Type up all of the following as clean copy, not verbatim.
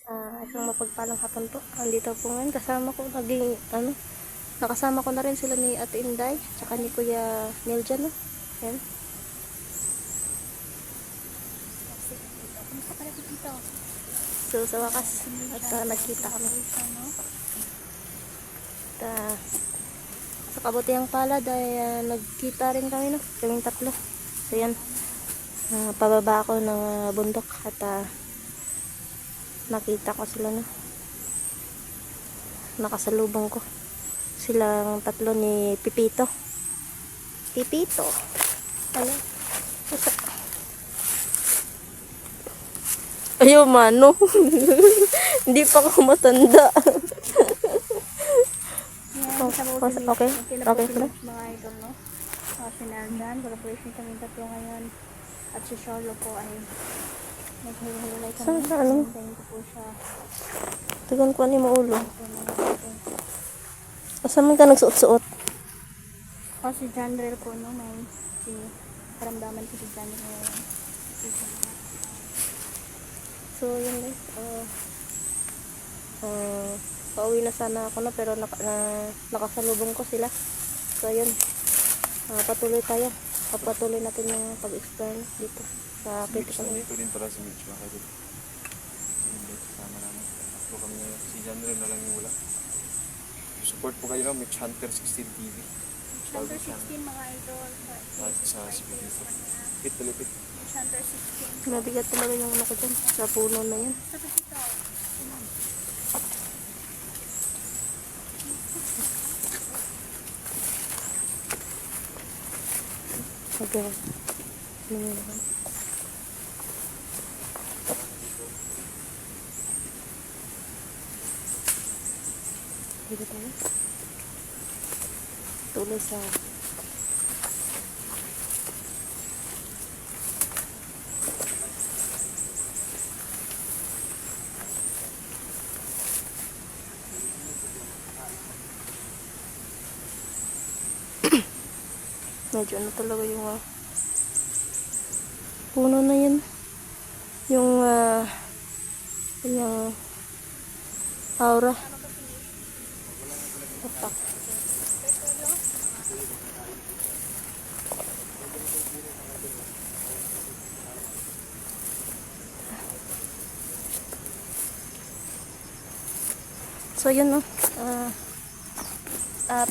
Isang mapagpalang hapon po. Andito po ngayon. Kasama ko nakasama ko na rin sila ni Ate Inday, tsaka ni Kuya Neil dyan, no? Yan. Kumusta pala dito? So, sa wakas, nagkita kami. Sa kabutihang palad ay nagkita rin kami, no? Kaming tatlo. So, yan. Pababa ako ng bundok at nakita ko sila, no? Nakasalubong ko silang tatlo ni Pipito. Ano? Ayaw mano. Hindi pa ako matanda. Okay. Okay na. Mga idol, no? Sinaldan, collaboration kami tatlo ngayon. At si Charlo po ay naghihulay kami. Saan ka, ano? Hintayin ko po siya. Tagan ko ni maulo. Asan ka nagsuot-suot? Si Jandrel po, no? May karamdaman ko si Jandrel ngayon. So, yun guys. Pauwi na sana ako, no? Pero nakasalubong ko sila. So, yun. Patuloy tayo. Patuloy natin yung pag-explore dito sa critical area. Dito din pala si Mitch, mga kadol. Hindi, kasama namin. Tatlo kami ngayon. Si Jandrel na lang yung wala. Support po kayo ng Mitch Hunter 16 TV. Hunter 16 mga idol. Sa SB dito. Pit talipit. Hunter 16. Mabigat talaga yung ano ko dyan. Sa puno na yun. Sa dito. Okay. Dito tayo. Tuloy sa medyo ano talaga yung puno na yun, yung yung aura atak. So yun, no,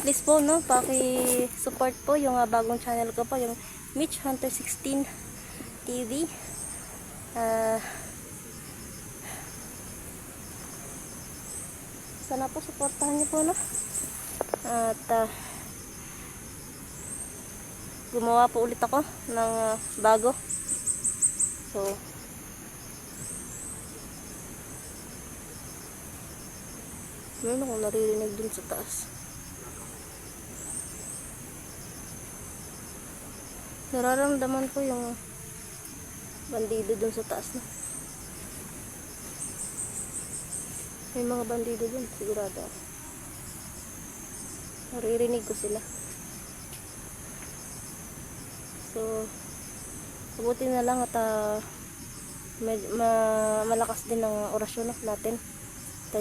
please po, no, paki-support po yung bagong channel ko po, yung Mitch Hunter 16 TV. Sana po supportahan niyo po, no. At gumawa po ulit ako ng bago. So meron akong naririnig dun sa taas. Nararamdaman ko yung bandido dun sa taas, na. May mga bandido dun, sigurado ako. Naririnig ko sila. So, mabuti na lang at malakas din ang orasyon natin. Ito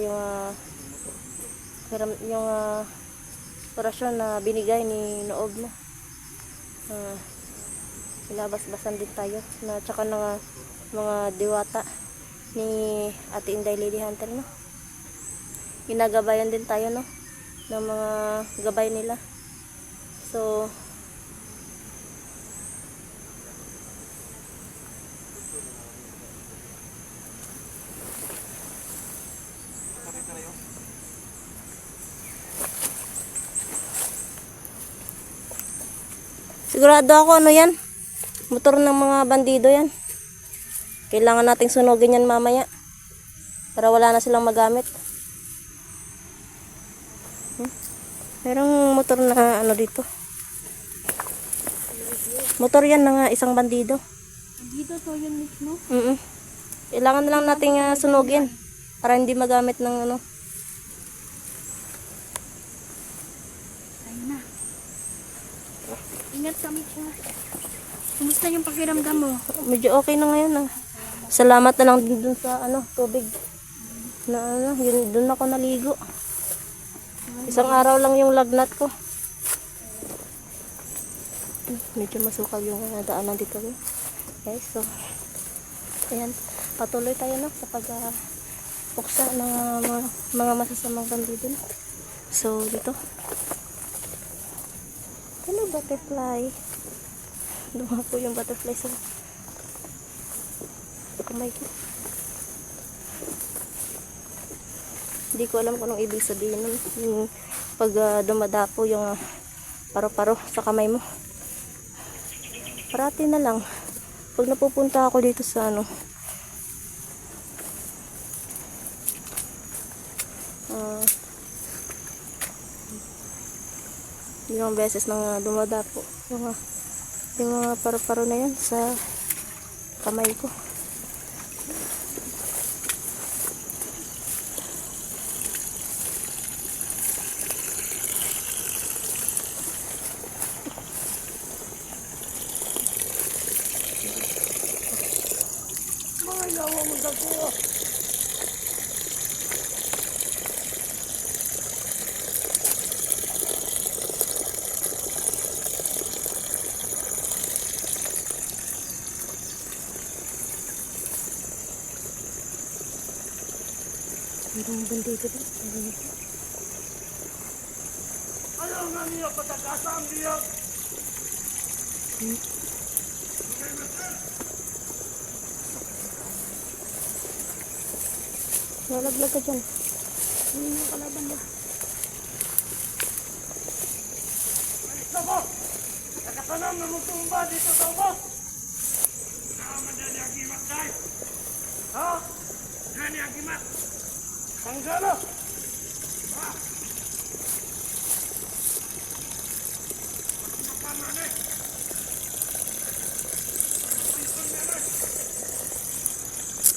yung orasyon na binigay ni Noob, na binabasbasan din tayo na tsaka ng mga diwata ni Ate Inday Lady Hunter, no. Ginagabayan din tayo, no, ng mga gabay nila. So sigurado ako ano yan, motor ng mga bandido yan. Kailangan nating sunugin yan mamaya para wala na silang magamit. Merong motor na ano dito. Motor yan ng isang bandido. Dito to yun mismo. Kailangan na lang nating sunugin para hindi magamit ng ano. Ayun na. Ingat sa Mitch. Kumusta yung pakiramdam mo? Medyo okay na ngayon. Salamat na lang din dun sa tubig. Na ano, yun, doon ako naligo. Isang araw lang yung lagnat ko. Medyo masukal yung daanan dito. Okay, so, ayan. Patuloy tayo na sa puksa ng mga masasamang bandido. So, dito. Ano butterfly? Dumapo yung butterfly sa kamay ko. Hindi ko alam kung anong ibig sabihin nun. Yung pag dumadapo yung paro-paro sa kamay mo. Parati na lang. Pag napupunta ako dito sa ano, ilang beses nang dumadapo yung mga paro-paro na yan sa kamay ko. Mayroong bandido din. Ayaw nga niya patakasam niya. Nalaglag ka dyan. Hindi yung kalaban ba? Nako! Nakatanam na mutumba dito sa ubos. Naman na niya gimat tayo. Ha? Na niya gimat. Panggala! Ha? Nakamane!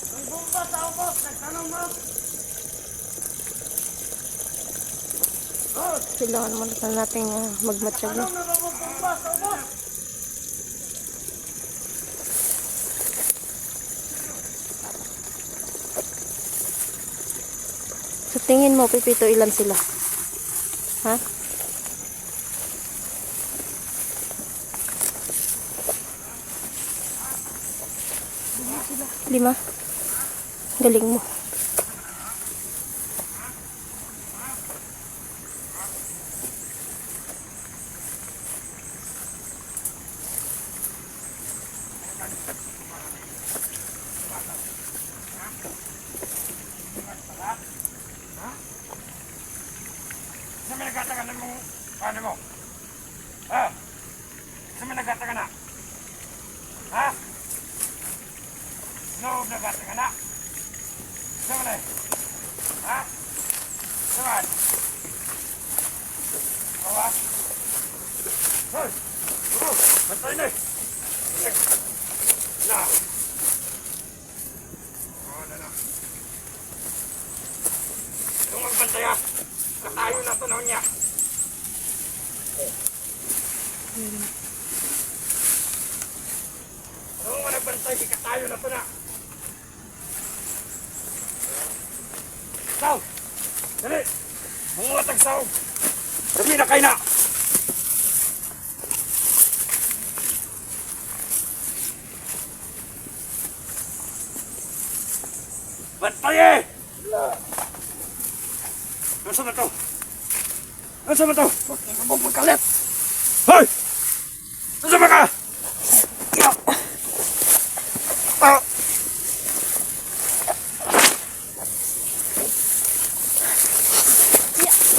Ang bomba sa ubos, nagtanong mo. Kailangan naman natin magmatsyag na. Tanong na ba bomba sa ubos? Sa tingin mo, Pipito, ilan sila? Ha? Lima? Galing mo. Sa may nagkatakan mo, paano mo? Ha? Sa may nagkatakan na? Ha? No, nagkatakan na? Sa may? Ha? Sa may? Kawa? Hoy! Bro! Bantay na! Na! Na! Yung magbantay ha! Katayo na tunaw niya! Yung nagbantay, katayo na tunaw! Saw! Dali! Mga watag saw! Sabi na kayo na! Bantay eh! Nasaan na to? Nasaan na to? Huwag na mo magkalit! Hoy! Nasaan ba ka? Ah!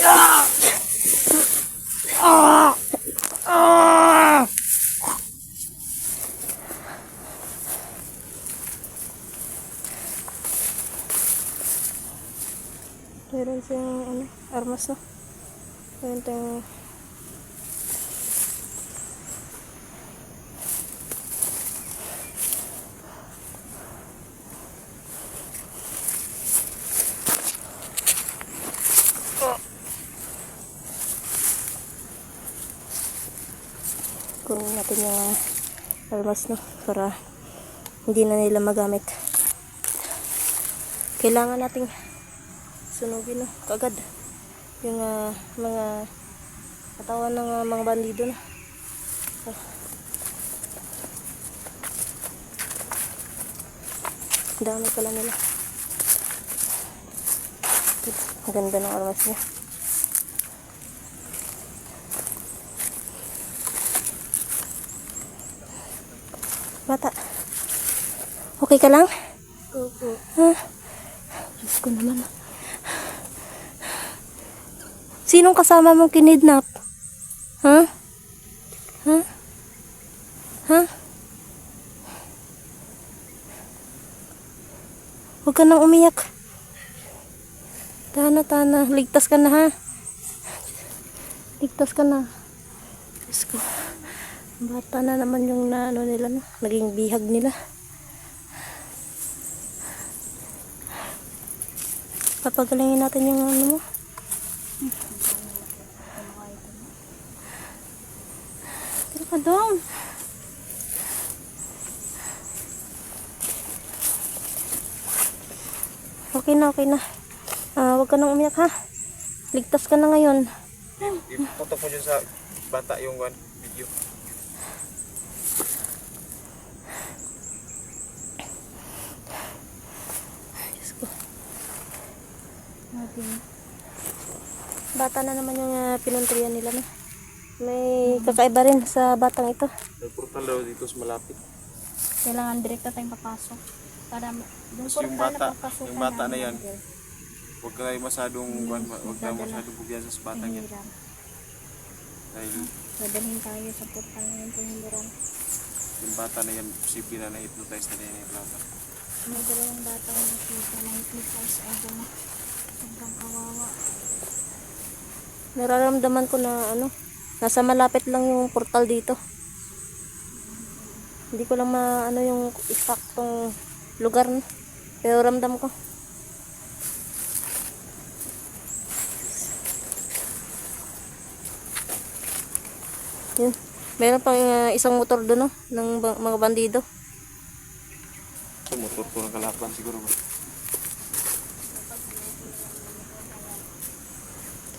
Ah! Ah! Ah! Meron siyang ano, armas na. Meron tayong kunin natin yung armas na para hindi na nila magamit. Kailangan nating sunugin no, kagad. Yung mga katawan ng mga bandido na. So, dami pala nila. Ang ganda ng armas niya. Bata, okay ka lang? Opo. Ha? Diyos ko naman. Sinong kasama mong kinidnap? Ha? Ha? Ha? Huwag ka nang umiyak. Tana. Ligtas ka na, ha? Ligtas ka na. Diyos ko. Bata na naman yung ano nila, no? Naging bihag nila. Papagalingin natin yung ano mo. Tara ka doon. Okay na. Huwag ka nang umiyak, ha? Ligtas ka na ngayon. Iputok mo dyan sa bata yung video. Diyos ko. Natin. Bata na naman yung pinuntriyan nila, no? May kakaiba rin sa batang ito. May portal daw dito sa malapit. Kailangan direkta tayong papasok. Para yung Tapos yung bata na yan, namin, huwag ka tayo masadong bugyan sa batang yan. hiniram. Dahil Dadalhin tayo sa portal na yun kung hiniram. yung bata na yan, posible na na-hypnotize na yan yung bata. May dalawang bata na nakita na hypnotize ay doon. Sobrang kawawa. Nararamdaman ko na nasa malapit lang yung portal dito. Hindi ko lang maano yung eksaktong lugar, no? Pero ramdam ko. Yun. Meron pang isang motor doon, no? Ng mga bandido. So, motor ko ng kalaban siguro ba?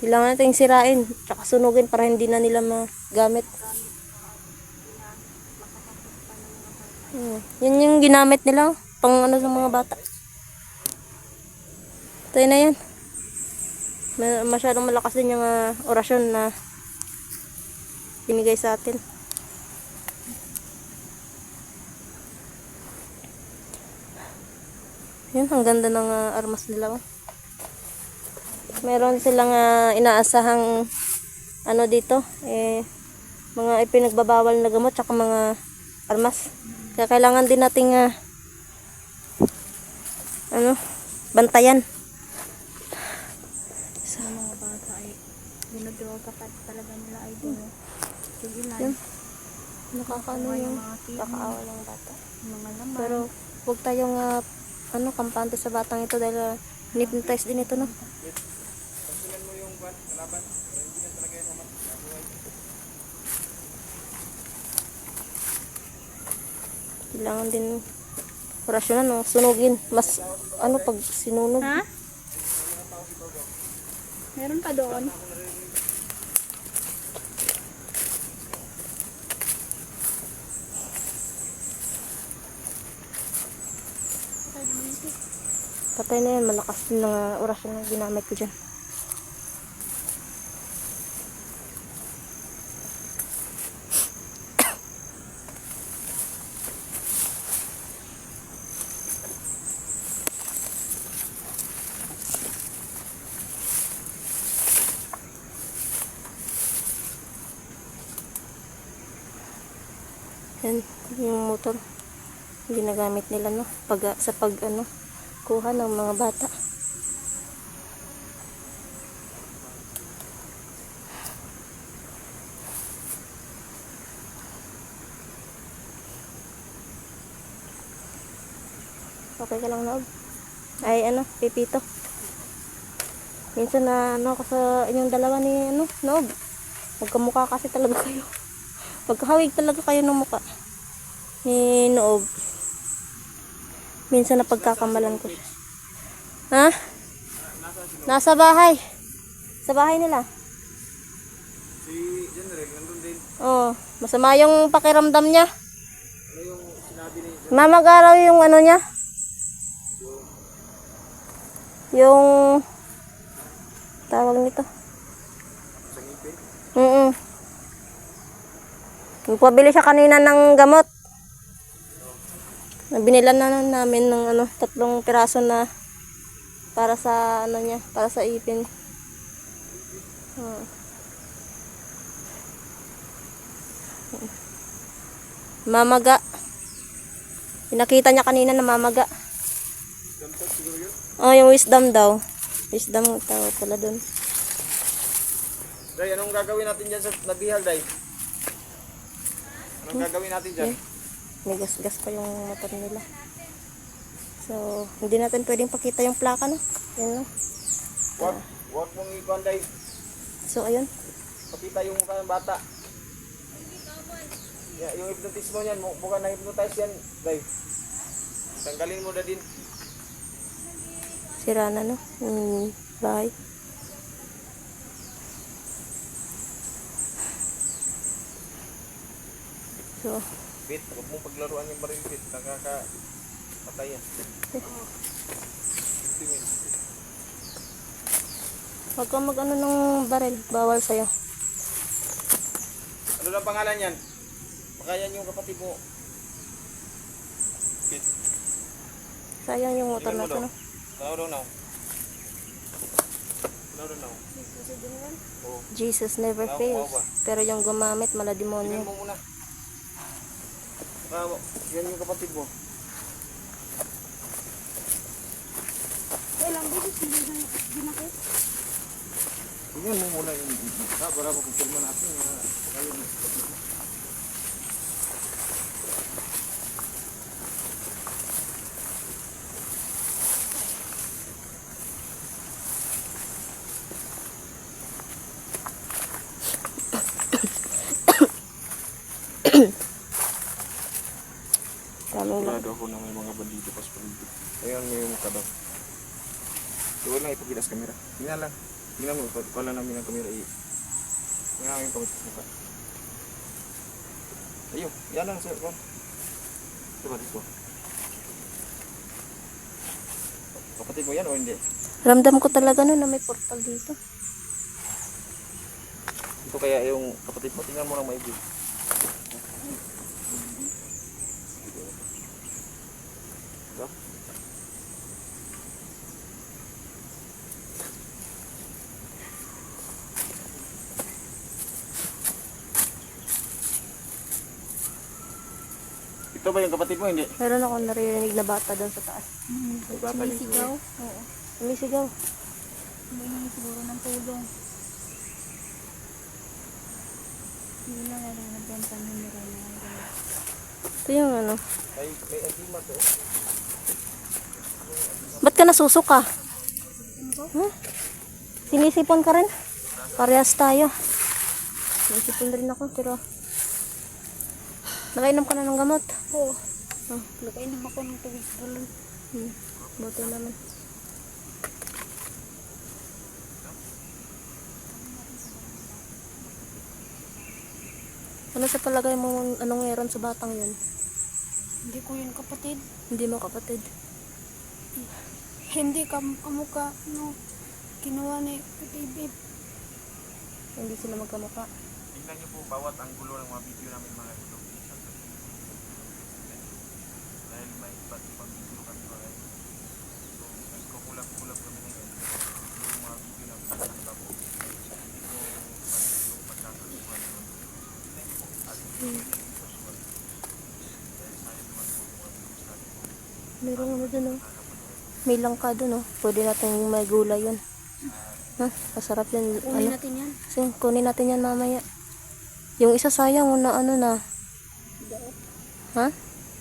Kailangan natin sirain tsaka sunugin para hindi na nila magamit. Yan yung ginamit nila pang sa mga bata. Tayo na yan. Masyadong malakas din yung orasyon na binigay sa atin. Yan, ang ganda ng armas nila. Meron silang inaasahang dito, mga ipinagbabawal na gamot tsaka mga armas. Kaya kailangan din nating bantayan. Sa mga bata ay dinudraw kapag talaga nila ay doon. Yung ilan, Yun. Nakakaano yung yung mga kidney, kakaawa ng bata. mga laman. Pero huwag tayong kampante sa batang ito dahil hypnotize din ito, no? Pagsulan mo yung kalaban, pero hindi na talaga yung mabuhay. Kailangan din orasyonan, no? Sunugin. Mas pag sinunog. Ha? Meron pa doon. Patay na yan. Malakas din ng orasyon na ginamit ko dyan. Yan, yung motor ginagamit nila, no? Sa kuha ng mga bata. Okay ka lang, Noob? Ay, Pipito. Minsan na ako sa inyong dalawa ni Noob. Magkamukha kasi talaga kayo. Magkahawig talaga kayo ng mukha ni Noob. Minsan na pagkakamalan ko siya. Ha? Nasa Nasa bahay. Sa bahay nila. Si General, nandun din. Oo. Masama yung pakiramdam niya. Ano yung sinabi ni Mamag-araw yung ano niya. Yung tawag nito. sa ngipin? Nagpabili siya kanina ng gamot. Binilan na namin ng 3 piraso na para sa ano niya, para sa ipin. Mamaga. Pinakita niya kanina na mamaga. Ganto siguro yun. Oh, yung wisdom daw. Wisdom tawag pala doon. Day, anong gagawin natin dyan sa nabihal, Day? Anong gagawin natin dyan? May gas-gas pa yung motor nila. So, hindi natin pwedeng pakita yung plaka, no? Yan, no? Huwag mong ikuan, Day. So, ayun. Pakita yung mukha ng bata. Yeah, yung hypnotismo niyan, mukha na hypnotize yan, Day. Tanggalin mo na din. Sira na, no? Bahay. So, Bit, huwag mong paglaruan yung baril, Bit. Nakakapatay yan. wag kang mag-ano ng baril. Bawal sa'yo. Ano lang pangalan yan? Baka yan yung kapatid mo. Bit, Sayang yung motor tingnan na mo to, daw. no? Tanaw daw now. Tanaw daw now. Oo. Jesus never Wow, fails. wow ba? Pero yung gumamit, mala Tingnan demonyo. mo muna. Baka yan yung kapatid mo. Ilang beses hindi na ginakit. Tingnan mo muna yung para makumpirma natin na kayo yung kapatid mo. Daming lang. Sigurado ako na may mga bandido pas palito. Ayan mo yung mukha daw. Doon lang ipagkita sa camera. Tingnan lang. Tingnan mo, pala namin ang camera. Tingnan namin yung kamay sa mukha. Ayun, yan lang sir. Diba dito? Kapatid mo yan o hindi? Ramdam ko talaga no na may portal dito. Ito kaya yung kapatid mo, tingnan mo lang maigi. Diba? Ito ba yung kapatid mo, hindi? Meron akong naririnig na bata doon sa taas. May bata dito. Sigaw. Oo. Sumisigaw. Humingi siguro ng tulong. Hindi na nagbenta ng nila na. Ito yung ano. May edema to. Ba't ka nasusuka? Huh? Sinisipon ka rin? Parehas tayo. Sinisipon rin ako pero nakainom ka na ng gamot? Oo. Nakainom ako ng tubig sa galon. Buti naman. Ano sa palagay mo anong meron sa batang yun? Hindi ko yun kapatid. Hindi mo kapatid. Hindi kamukha no kinuha ni David. Hindi sila magkamukha. Tingnan niyo po bawat anggulo ng mga video namin mga ito. Dahil may iba't ibang video kami mga ito. So, nagkukulang-kulang kami ngayon. Yung mga video namin nakakita po. So, ano yung pagkakakuhan naman. Tingnan niyo po. At yung visual. Dahil sayang naman po yung mga videos natin po. Merong ano dun oh. May langka dun oh. Pwede natin may gulay yun. Ha? Masarap yan. Kunin Ano? natin yan. Sige, kunin natin yan mamaya. Yung isa sayang na ano na. Ha?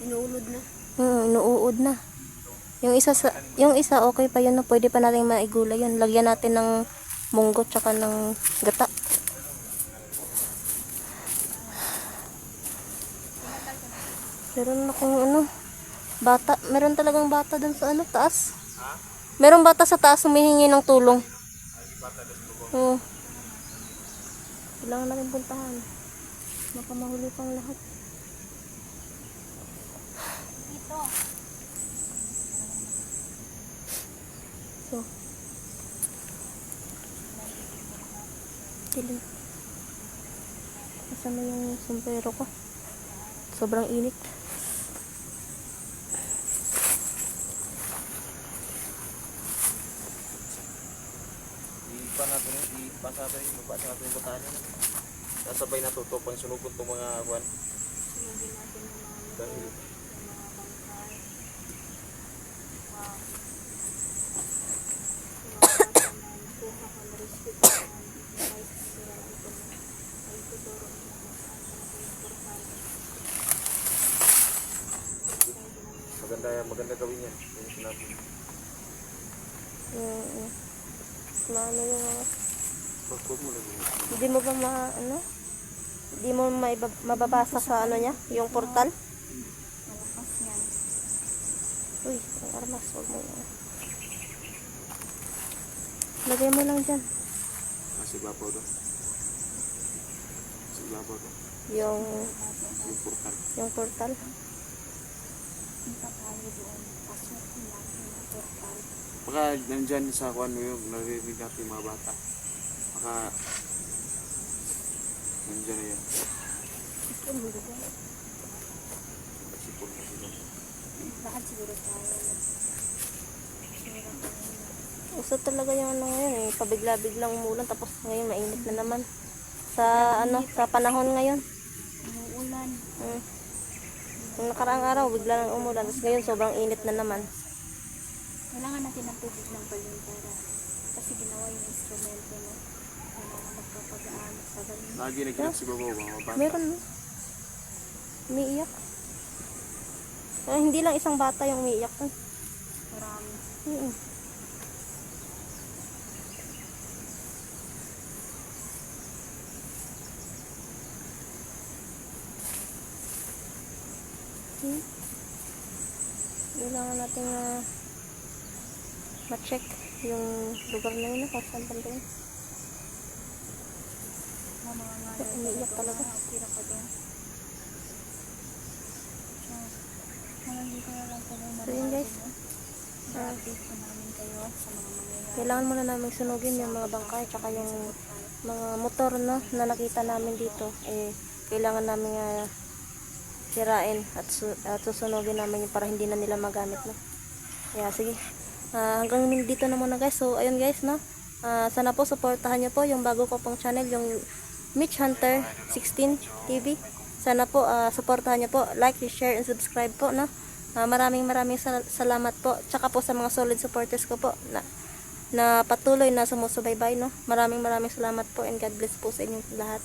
Inuulod na. Inuud na. Yung isa okay pa yun na pwede pa natin maigulay yun. Lagyan natin ng munggo tsaka ng gata. Meron akong ano bata, meron talagang bata dun sa ano taas. Merong bata sa taas humihingi ng tulong. Oo. Kailangan natin puntahan. Baka mahuli pang lahat. Dito. So. Dilim. Nasaan na yung sombrero ko? Sobrang init. Ipasa natin yung batahan nyo. Nasabay na tuto pang sunugod itong mga kuwan. Sunugin natin yung mga motor, Dahil yung mga bangkay. Wow. Yung mga bata na nakuha ko na rescue ko na guys, sila dito na ay tuturo nila kung saan sa yung portal. maganda gawin yan. Yung sinabi. Maano yung Huwag mo lang yun. hindi mo ba hindi mo mababasa sa ano niya, yung portal? Malakas yan. Uy, ang armas, huwag mo yan. Lagay mo lang dyan. Sibabaw doon. Sibabaw doon. Yung Yung portal. portal. Punta tayo doon. Pasok natin yung portal. Baka nandyan sa kuwan mo yung naririnig natin yung mga bata. Baka nandyan na yan. Sipon kasi doon. Lahat siguro tayo. Uso talaga yung ano ngayon eh. Pabigla-biglang umulan tapos ngayon mainit na naman. Sa panahon ngayon. Umuulan. Yung nakaraang araw, bigla nang umulan. Tapos ngayon sobrang init na naman. Kailangan natin ng tubig ng balon para kasi ginawa yung instrumento na magpapagaan sa balon. Lagi nagkinap si Babaw, mga bata. Meron no? Umiiyak. Hindi lang isang bata yung umiiyak. Marami. Mm. Kailangan natin ma-check yung lugar na yun kung saan banda yun. Mga Umiiyak talaga. Okay na ka doon. So, nandito na lang po na So yun guys, update po namin kayo sa mga mangyayari. kailangan muna namin sunugin yung mga bangkay tsaka yung mga motor no, na nakita namin dito. Kailangan namin sirain at susunugin namin yung para hindi na nila magamit no. Kaya sige, hanggang dito na muna guys. So ayun guys no, sana po supportahan nyo po yung bago ko pong channel, yung Mitch Hunter 16 TV. Sana po supportahan nyo po, like, share, and subscribe po no. Maraming salamat po, tsaka po sa mga solid supporters ko po na patuloy na sumusubaybay no. Maraming salamat po and God bless po sa inyong lahat.